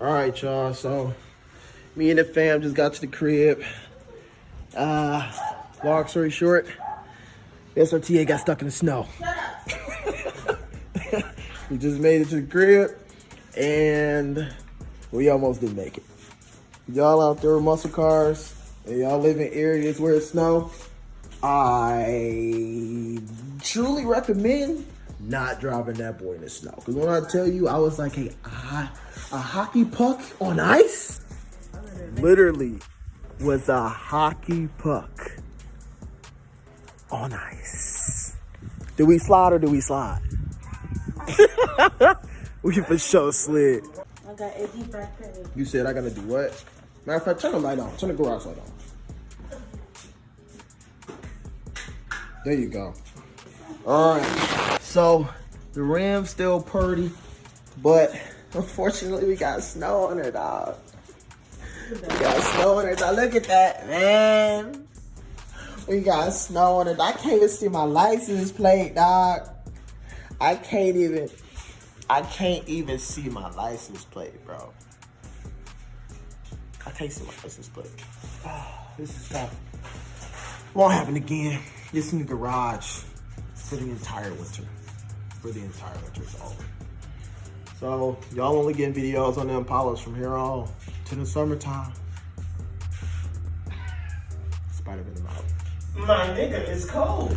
All right, y'all. So me and the fam just got to the crib. Long story short, SRTA got stuck in the snow. We just made it to the crib, and we almost didn't make it. Y'all out there with muscle cars, and y'all live in areas where it's snow, I truly recommend not driving that boy in the snow. Because when I tell you, I was like, hey, a hockey puck on ice? Literally was a hockey puck on ice. Did we slide or did we slide? We for sure slid. I got edgy back there. You said I gotta do what? Matter of fact, turn the light on. Turn the garage light on. There you go. All right. So the Ram's still purdy, but unfortunately we got snow on it, dog. We got snow on it, dog. Look at that, man. We got snow on it. I can't even see my license plate, dog. I can't even see my license plate, bro. I can't see my license plate. Oh, this is tough. Won't happen again. This in the garage for the entire winter. It's over. So y'all only getting videos on the Impalas from here on to the summertime. Spider-Man out. My nigga, it's cold.